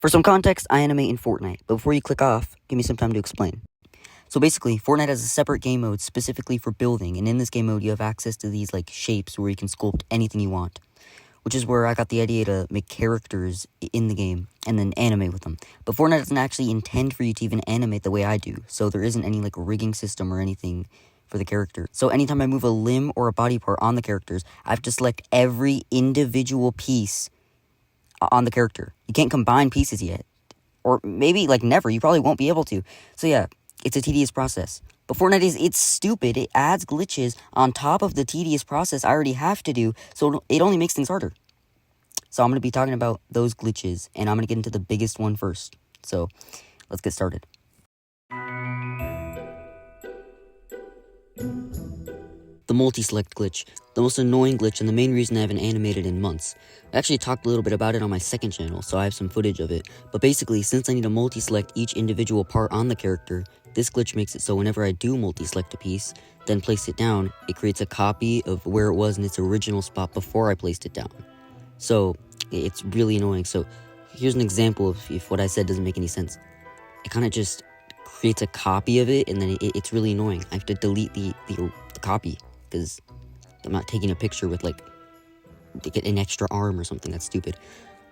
For some context, I animate in Fortnite, but before you click off, give me some time to explain. So basically, Fortnite has a separate game mode specifically for building, and in this game mode you have access to these like shapes where you can sculpt anything you want, which is where I got the idea to make characters in the game and then animate with them. But Fortnite doesn't actually intend for you to even animate the way I do, so there isn't any like rigging system or anything for the character. So anytime I move a limb or a body part on the characters, I have to select every individual piece on the character. You can't combine pieces yet. Or maybe, like, never. You probably won't be able to. So yeah, it's a tedious process. But Fortnite it's stupid. It adds glitches on top of the tedious process I already have to do, so it only makes things harder. So I'm going to be talking about those glitches, and I'm going to get into the biggest one first. So, let's get started. The multi-select glitch, the most annoying glitch and the main reason I haven't animated in months. I actually talked a little bit about it on my second channel, so I have some footage of it, but basically, since I need to multi-select each individual part on the character, this glitch makes it so whenever I do multi-select a piece, then place it down, it creates a copy of where it was in its original spot before I placed it down. So, it's really annoying. So, here's an example of if what I said doesn't make any sense. It kind of just creates a copy of it, and then it's really annoying. I have to delete the copy, because I'm not taking a picture with, like, to get an extra arm or something. That's stupid.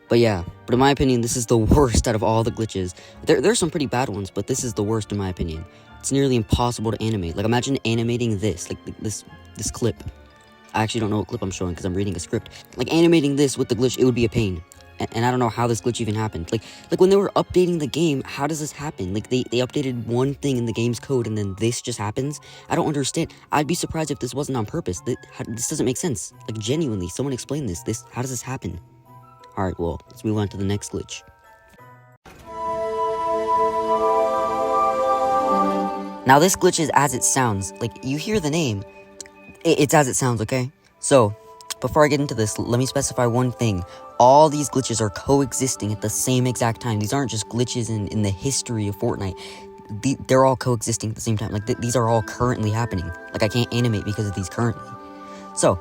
But yeah, but in my opinion, this is the worst out of all the glitches. There's some pretty bad ones, but this is the worst in my opinion. It's nearly impossible to animate. Like, imagine animating this, like, this clip. I actually don't know what clip I'm showing because I'm reading a script. Like, animating this with the glitch, it would be a pain. And I don't know how this glitch even happened. Like when they were updating the game, how does this happen? Like, they updated one thing in the game's code, and then this just happens? I don't understand. I'd be surprised if this wasn't on purpose. This doesn't make sense. Like, genuinely, someone explain this. How does this happen? Alright, well, let's move on to the next glitch. Now, this glitch is as it sounds. Like, you hear the name, it's as it sounds, okay? So, before I get into this, let me specify one thing. All these glitches are coexisting at the same exact time. These aren't just glitches in the history of Fortnite. They're all coexisting at the same time. Like, these are all currently happening. Like, I can't animate because of these currently. So,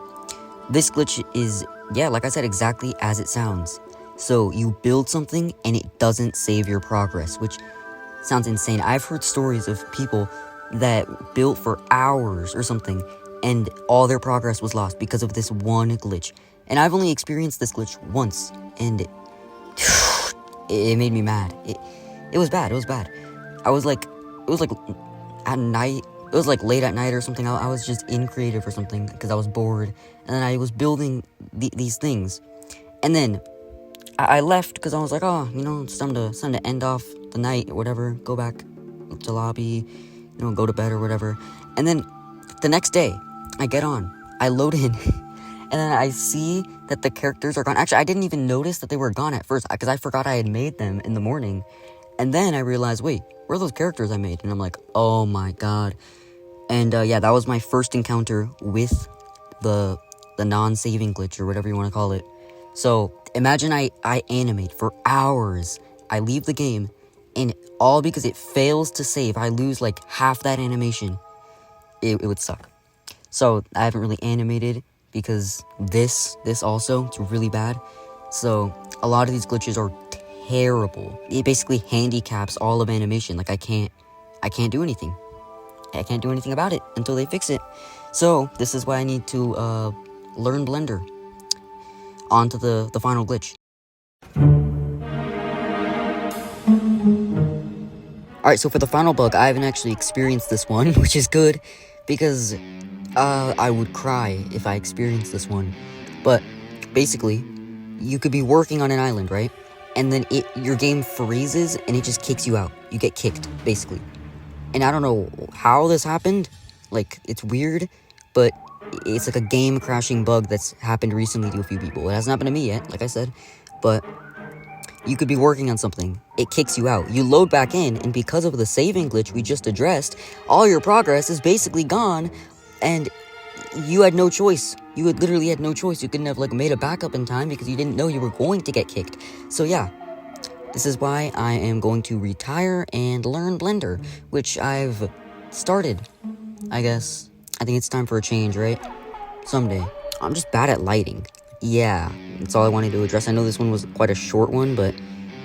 this glitch is, yeah, like I said, exactly as it sounds. So, you build something, and it doesn't save your progress, which sounds insane. I've heard stories of people that built for hours or something, and all their progress was lost because of this one glitch. And I've only experienced this glitch once, and it made me mad. It was bad. It was like at night. It was like late at night or something. I was just in creative or something because I was bored, and then I was building these things, and then I left because I was like, oh, it's time to end off the night or whatever. Go back to lobby, go to bed or whatever. And then the next day, I get on, I load in, and then I see that the characters are gone. Actually, I didn't even notice that they were gone at first because I forgot I had made them in the morning. And then I realized, wait, where are those characters I made? And I'm like, oh my god. And yeah, that was my first encounter with the non-saving glitch or whatever you want to call it. So imagine I animate for hours. I leave the game, and all because it fails to save. I lose like half that animation. It would suck. So I haven't really animated because this also, it's really bad. So a lot of these glitches are terrible. It basically handicaps all of animation. Like, I can't do anything. I can't do anything about it until they fix it. So this is why I need to learn Blender. On to the final glitch. Alright, so for the final bug, I haven't actually experienced this one, which is good, because I would cry if I experienced this one. But basically, you could be working on an island, right? And then your game freezes and it just kicks you out. You get kicked, basically. And I don't know how this happened. Like, it's weird, but it's like a game crashing bug that's happened recently to a few people. It hasn't happened to me yet, like I said, but you could be working on something. It kicks you out. You load back in, and because of the saving glitch we just addressed, all your progress is basically gone, and you had no choice. You had literally had no choice. You couldn't have, like, made a backup in time because you didn't know you were going to get kicked. So yeah, this is why I am going to retire and learn Blender, which I've started, I guess. I think it's time for a change, right? Someday. I'm just bad at lighting. Yeah, that's all I wanted to address. I know this one was quite a short one, but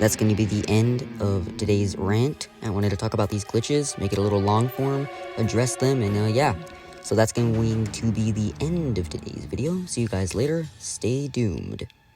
that's going to be the end of today's rant. I wanted to talk about these glitches, make it a little long form, address them, and yeah. So that's going to be the end of today's video. See you guys later. Stay doomed.